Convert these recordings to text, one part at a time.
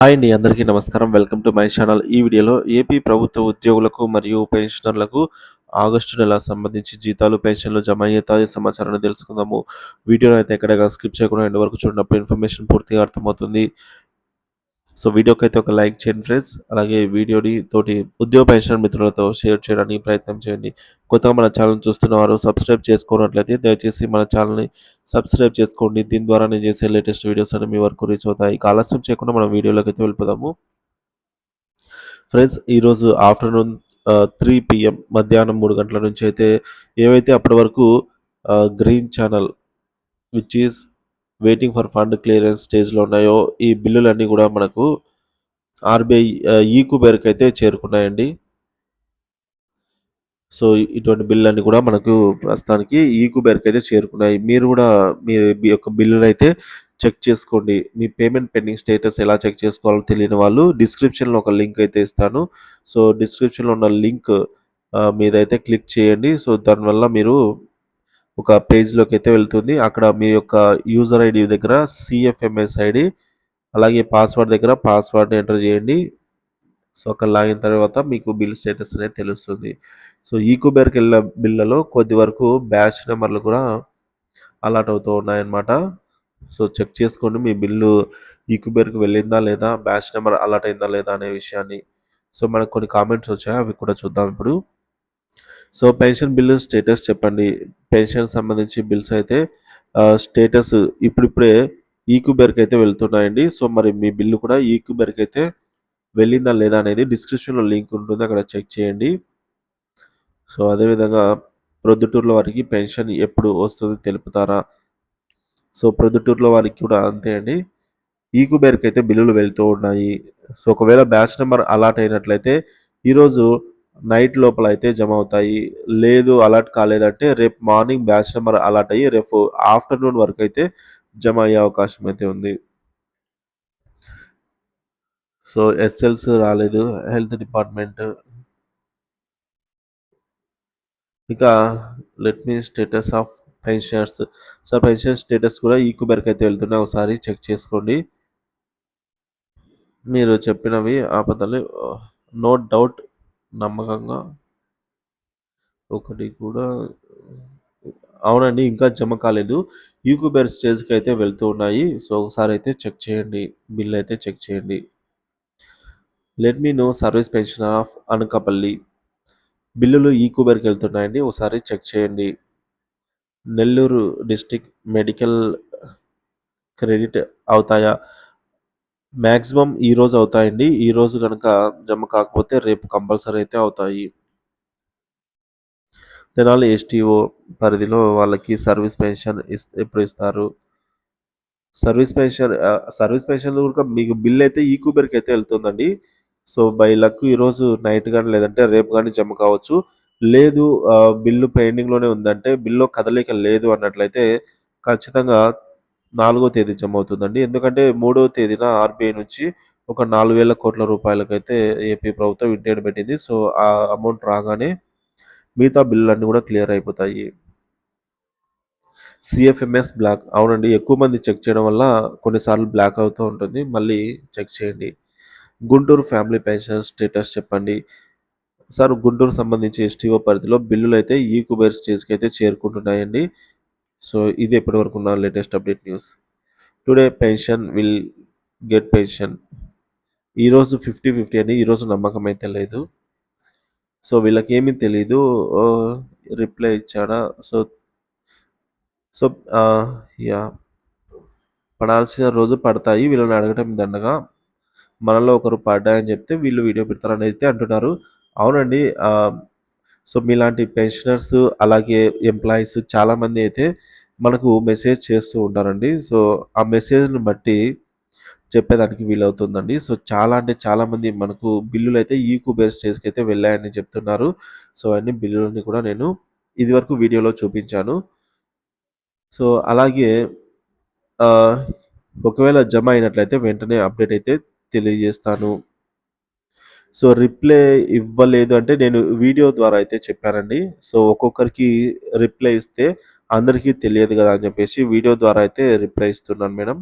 Hi అండి. అందరికీ నమస్కారం. Welcome to my channel. ఈ వీడియోలో ఏపీ ప్రభుత్వ ఉద్యోగులకు మరియు పెన్షనర్లకు ఆగస్టు నెల సంబంధించి జీతాలు, పెన్షన్లు జమ అయ్యే తాజా సమాచారాన్ని తెలుసుకుందాము. వీడియోని అయితే ఎక్కడైనా స్కిప్ చేయకుండా ఎండ్ వరకు చూడనప్పుడు ఇన్ఫర్మేషన్ పూర్తిగా అర్థమవుతుంది. సో వీడియోకైతే ఒక లైక్ చేయండి ఫ్రెండ్స్. అలాగే వీడియోని తోటి ఉద్యోగ పెన్షన్ మిత్రులతో షేర్ చేయడానికి ప్రయత్నం చేయండి. కొత్తగా మన ఛానల్ చూస్తున్నవారు సబ్స్క్రైబ్ చేసుకున్నట్లయితే దయచేసి మన ఛానల్ని సబ్స్క్రైబ్ చేసుకోండి. దీని ద్వారా నేను చేసే లేటెస్ట్ వీడియోస్ అన్ని మీ వరకు రీచ్ అవుతాయి. ఇక ఆలస్యం చేయకుండా మనం వీడియోలోకి అయితే వెళ్ళిపోదాము. ఫ్రెండ్స్, ఈరోజు ఆఫ్టర్నూన్ 3 PM మధ్యాహ్నం 3 గంటల నుంచి అయితే ఏవైతే అప్పటి వరకు green channel which is waiting for fund clearance స్టేజ్లో ఉన్నాయో ఈ బిల్లులన్నీ కూడా మనకు ఆర్బీఐ ఈకుబేర్కి అయితే చేరుకున్నాయండి. సో ఇటువంటి బిల్లులన్నీ కూడా మనకు ప్రస్తుతానికి ఈకుబేర్కి అయితే చేరుకున్నాయి. మీరు కూడా మీ యొక్క బిల్లులు అయితే చెక్ చేసుకోండి. మీ పేమెంట్ పెండింగ్ స్టేటస్ ఎలా చెక్ చేసుకోవాలో తెలియని వాళ్ళు డిస్క్రిప్షన్లో ఒక లింక్ అయితే ఇస్తాను. సో డిస్క్రిప్షన్లో ఉన్న లింక్ మీదైతే క్లిక్ చేయండి. సో దానివల్ల మీరు ఒక పేజ్లోకి అయితే వెళ్తుంది. అక్కడ మీ యొక్క యూజర్ ఐడి దగ్గర సిఎఫ్ఎంఎస్ ఐడి అలాగే పాస్వర్డ్ దగ్గర పాస్వర్డ్ని ఎంటర్ చేయండి. సో అక్కడ లాగిన తర్వాత మీకు బిల్ స్టేటస్ అనేది తెలుస్తుంది. సో ఈకుబేర్కి వెళ్ళిన బిల్లలో కొద్ది వరకు బ్యాచ్ నెంబర్లు కూడా అలాట్ అవుతూ ఉన్నాయన్నమాట. సో చెక్ చేసుకోండి మీ బిల్లు ఈకుబేర్కి వెళ్ళిందా లేదా, బ్యాచ్ నెంబర్ అలాట్ అయిందా లేదా అనే విషయాన్ని. సో మనకు కొన్ని కామెంట్స్ వచ్చాయి, అవి కూడా చూద్దాం ఇప్పుడు. సో పెన్షన్ బిల్లు స్టేటస్ చెప్పండి. పెన్షన్ సంబంధించి బిల్స్ అయితే స్టేటస్ ఇప్పుడిప్పుడే ఈకుబేర్కి అయితే వెళ్తున్నాయండి. సో మరి మీ బిల్లు కూడా ఈకుబేర్కి అయితే వెళ్ళిందా లేదా అనేది డిస్క్రిప్షన్లో లింక్ ఉంటుంది, అక్కడ చెక్ చేయండి. సో అదేవిధంగా ప్రొద్దుటూరులో వారికి పెన్షన్ ఎప్పుడు వస్తుంది తెలుపుతారా? సో ప్రొద్దుటూరులో వారికి కూడా అంతే అండి. ఈకుబేర్కి అయితే బిల్లులు వెళ్తూ ఉన్నాయి. సో ఒకవేళ బ్యాచ్ నెంబర్ అలాట్ అయినట్లయితే ఈరోజు నైట్ లోపల అయితే జమ అవుతాయి. లేదు అలాట్ కాలేదంటే రేపు మార్నింగ్ బ్యాచ్ నెంబర్ అలాట్ అయ్యి రేపు ఆఫ్టర్నూన్ వరకు అయితే జమ అయ్యే అవకాశం అయితే ఉంది. సో ఎస్ఎల్స్ రాలేదు, హెల్త్ డిపార్ట్మెంట్. ఇక let me status of pensioners. So pension status కూడా ఈకుబేర్కి అయితే వెళ్తున్నాయి, ఒకసారి చెక్ చేసుకోండి. మీరు చెప్పినవి ఆపదలు నో డౌట్ నమ్మకంగా ఒకటి కూడా అవునండి, ఇంకా జమ కాలేదు. ఈకుబేర్ స్టేజ్కి అయితే వెళ్తూ ఉన్నాయి. సో ఒకసారి అయితే చెక్ చేయండి, బిల్ అయితే చెక్ చేయండి. Let me know service pensioner of Anakapalli. బిల్లులు ఈకుబేర్కి వెళ్తున్నాయండి, ఒకసారి చెక్ చేయండి. నెల్లూరు డిస్టిక్ మెడికల్ క్రెడిట్ అవుతాయా? మ్యాక్సిమం ఈరోజు అవుతాయండి. ఈరోజు కనుక జమ కాకపోతే రేపు కంపల్సరీ అయితే అవుతాయి. తెనాలి ఎస్టీఓ పరిధిలో వాళ్ళకి సర్వీస్ పెన్షన్ ఎప్పుడు ఇస్తారు? సర్వీస్ పెన్షన్ కూడా మీకు బిల్ అయితే ఈకుబేర్కి అయితే వెళ్తుందండి. సో బై లక్ ఈరోజు నైట్ కానీ లేదంటే రేపు కానీ జమ కావచ్చు. లేదు బిల్లు పెండింగ్లోనే ఉందంటే, బిల్లు కదలిక లేదు అన్నట్లయితే ఖచ్చితంగా 4వ తేదీ జమ అవుతుందండి. ఎందుకంటే 3వ తేదీన ఆర్బీఐ నుంచి ఒక 4,000 కోట్ల రూపాయలకైతే ఏపీ ప్రభుత్వం ఇంటేడు పెట్టింది. సో ఆ అమౌంట్ రాగానే మిగతా బిల్లులన్నీ కూడా క్లియర్ అయిపోతాయి. సిఎఫ్ఎంఎస్ బ్లాక్ అవునండి, ఎక్కువ మంది చెక్ చేయడం వల్ల కొన్నిసార్లు బ్లాక్ అవుతూ ఉంటుంది, మళ్ళీ చెక్ చేయండి. గుంటూరు ఫ్యామిలీ పెన్షన్ స్టేటస్ చెప్పండి. సార్ గుంటూరు సంబంధించి ఎస్టీఓ పరిధిలో బిల్లులు అయితే ఈకుబేర్ స్టేజ్కి అయితే చేరుకుంటున్నాయండి. సో ఇది ఇప్పటి వరకు ఉన్న latest update news. Today pension will get pension. ఈరోజు 50-50 అని ఈరోజు నమ్మకం అయితే లేదు. సో వీళ్ళకి ఏమీ తెలీదు, రిప్లై ఇచ్చాడా? సో సో యా పడాల్సిన రోజు పడతాయి, వీళ్ళని అడగటం దండగా, మనలో ఒకరు పడ్డాయని చెప్తే వీళ్ళు వీడియో పెడతారని అయితే అంటున్నారు. అవునండి, సో మీలాంటి పెన్షనర్స్ అలాగే ఎంప్లాయీస్ చాలామంది అయితే మనకు మెసేజ్ చేస్తూ ఉంటారండి. సో ఆ మెసేజ్ని బట్టి చెప్పేదానికి వీలవుతుందండి. సో చాలా అంటే చాలామంది మనకు బిల్లులు అయితే ఈకుబేర్ స్టేజ్కి అయితే వెళ్ళాయని చెప్తున్నారు. సో అన్ని బిల్లులని కూడా నేను ఇదివరకు వీడియోలో చూపించాను. సో అలాగే ఒకవేళ జమ అయినట్లయితే వెంటనే అప్డేట్ అయితే తెలియజేస్తాను. సో రిప్లై ఇవ్వలేదు అంటే నేను వీడియో ద్వారా అయితే చెప్పానండి. సో ఒక్కొక్కరికి రిప్లై ఇస్తే అందరికీ తెలియదు కదా అని చెప్పేసి వీడియో ద్వారా అయితే రిప్లై ఇస్తున్నాను madam.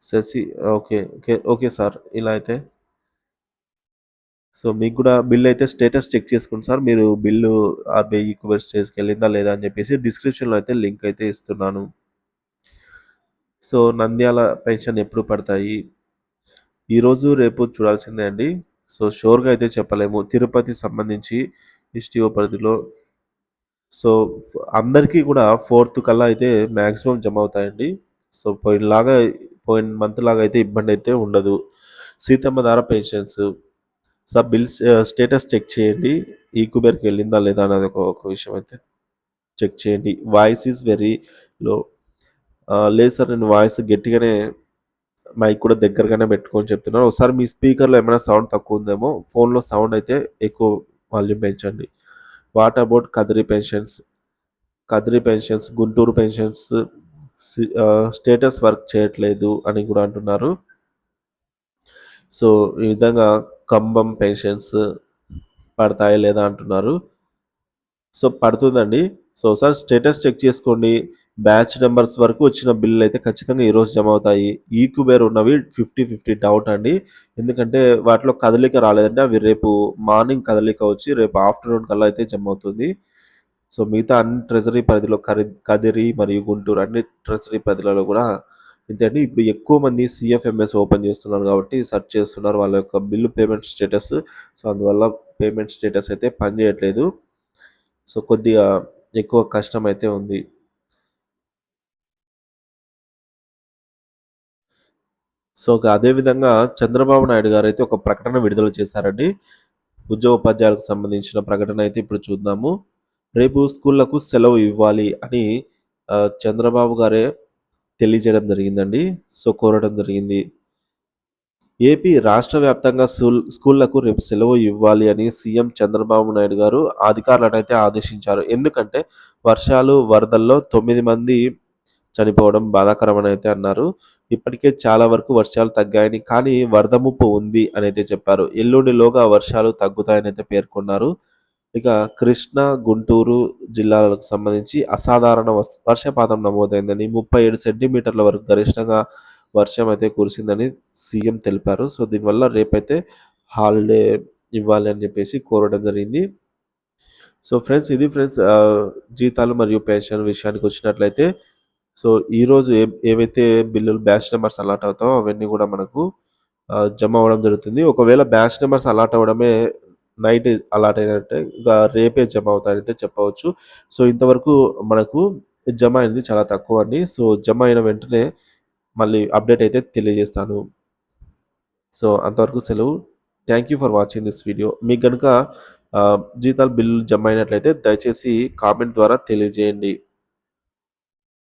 Shashi. Okay. Okay. Okay sir. ఇలా అయితే సో, మీకు గూడా బిల్లయితే స్టేటస్ చెక్ చేసుకోండి సార్. మీరు బిల్లు ఆర్‌బీఐ ఈక్వెస్ట్ స్టేజ్‌కెళ్ళిందా లేదా అని జెప్పేసి డిస్క్రిప్షన్‌లో అయితే లింక్ అయితే ఇస్తున్నాను. సో, నంద్యాల పెన్షన్ ఎప్పుడు పడతాయి? ఈరోజు, రేపు చూడాల్సిందే అండి. సో, షూర్‌గా అయితే చెప్పలేము. తిరుపతి సంబంధించి ఎస్టీఓ పరిధిలో సో, అందరికీ గూడా ఫోర్త్ కల్లా అయితే మాక్సిమం జమవుతాయండి. సో, పోయిన మంత్ లాగా అయితే ఇబ్బందయితే ఉండదు. సీతమ్మ ధార పెన్షన్స్ బిల్స్ స్టేటస్ చెక్ చేయండి. ఈక్యూబర్‌కి వెళ్ళిందా లేదా అనేది ఒక విషయం అయితే చెక్ చేయండి. Voice is very low. లేదు సార్, నేను వాయిస్ గట్టిగానే మైక్ కూడా దగ్గరగానే పెట్టుకొని చెప్తున్నాను. ఒకసారి మీ స్పీకర్‌లో ఏమైనా సౌండ్ తక్కువ ఉందేమో, ఫోన్‌లో సౌండ్ అయితే ఎక్కువ వాల్యూమ్ పెంచండి. What about Kadiri pensions? Kadiri pensions, Guntur pensions status work చేయట్లేదు అని కూడా అంటున్నారు. సో, ఈ విధంగా కంబం పెన్షన్స్ పడతాయా లేదా అంటున్నారు. సో, పడుతుందండి. సో, ఒకసారి స్టేటస్ చెక్ చేసుకోండి. బ్యాచ్ నంబర్స్ వరకు వచ్చిన బిల్లులైతే ఖచ్చితంగా ఈరోజు జమ అవుతాయి. ఈక్యూబేర్ ఉన్నవి 50, 50 డౌట్ అండి. ఎందుకంటే వాటిలో కదలిక రాలేదంటే అవి రేపు మార్నింగ్ కదలిక వచ్చి రేపు ఆఫ్టర్‌నూన్ కల్లా అయితే జమ అవుతుంది. సో, మిగతా అన్ని ట్రెజరీ పరిధిలో కదిరి మరియు గుంటూరు అన్ని ట్రెజరీ పరిధిలలో కూడా ఇంతే అండి. ఇప్పుడు ఎక్కువ మంది సీఎఫ్ఎంఎస్ ఓపెన్ చేస్తున్నారు కాబట్టి సెర్చ్ చేస్తున్నారు వాళ్ళ యొక్క బిల్లు పేమెంట్ స్టేటస్. సో, అందువల్ల పేమెంట్ స్టేటస్ అయితే పనిచేయట్లేదు. సో, కొద్దిగా ఎక్కువ కష్టమైతే ఉంది. సో, అదే విధంగా చంద్రబాబు నాయుడు గారైతే ఒక ప్రకటన విడుదల చేశారండి. ఉద్యోగోపాధ్యాయులకు సంబంధించిన ప్రకటన అయితే ఇప్పుడు చూద్దాము. రేపు స్కూళ్ళకు సెలవు ఇవ్వాలి అని చంద్రబాబు గారే తెలియజేయడం జరిగిందండి. సో, కోరడం జరిగింది. ఏపీ రాష్ట్ర వ్యాప్తంగా స్కూళ్లకు రేపు సెలవు ఇవ్వాలి అని సీఎం చంద్రబాబు నాయుడు గారు అధికారులనైతే ఆదేశించారు. ఎందుకంటే వర్షాలు, వరదల్లో 9 మంది చనిపోవడం బాధాకరమని అయితే అన్నారు. ఇప్పటికే చాలా వరకు వర్షాలు తగ్గాయని, కానీ వరద ముప్పు ఉంది అని అయితే చెప్పారు. ఎల్లుండిలోగా వర్షాలు తగ్గుతాయని అయితే పేర్కొన్నారు. ఇక కృష్ణా, గుంటూరు జిల్లాలకు సంబంధించి అసాధారణ వర్షపాతం నమోదైందని 37 సెంటీమీటర్ల వరకు గరిష్టంగా వర్షం అయితే కురిసిందని సీఎం తెలిపారు. సో, దీనివల్ల రేపైతే హాలిడే ఇవ్వాలి అని చెప్పేసి కోరడం జరిగింది. సో, ఫ్రెండ్స్ ఇది ఫ్రెండ్స్ జీతాలు మరియు పెన్షన్ విషయానికి వచ్చినట్లయితే సో, ఈరోజు ఏవైతే బిల్లులు బ్యాచ్ నంబర్స్ అలాట్ అవుతాయో అవన్నీ కూడా మనకు జమ అవ్వడం జరుగుతుంది. ఒకవేళ బ్యాచ్ నంబర్స్ అలాట్ అవ్వడమే నైట్ అలాట్ అయినట్టే ఇంకా రేపే జమ అవుతాయనైతే చెప్పవచ్చు. సో, ఇంతవరకు మనకు జమ అయింది చాలా తక్కువ అండి. సో, జమ అయిన వెంటనే మళ్ళీ అప్డేట్ అయితే తెలియజేస్తాను. సో, అంతవరకు సెలవు. Thank you for watching this video. మీకు గనుక జీతాలు బిల్లులు జమ అయినట్లయితే దయచేసి కామెంట్ ద్వారా తెలియజేయండి.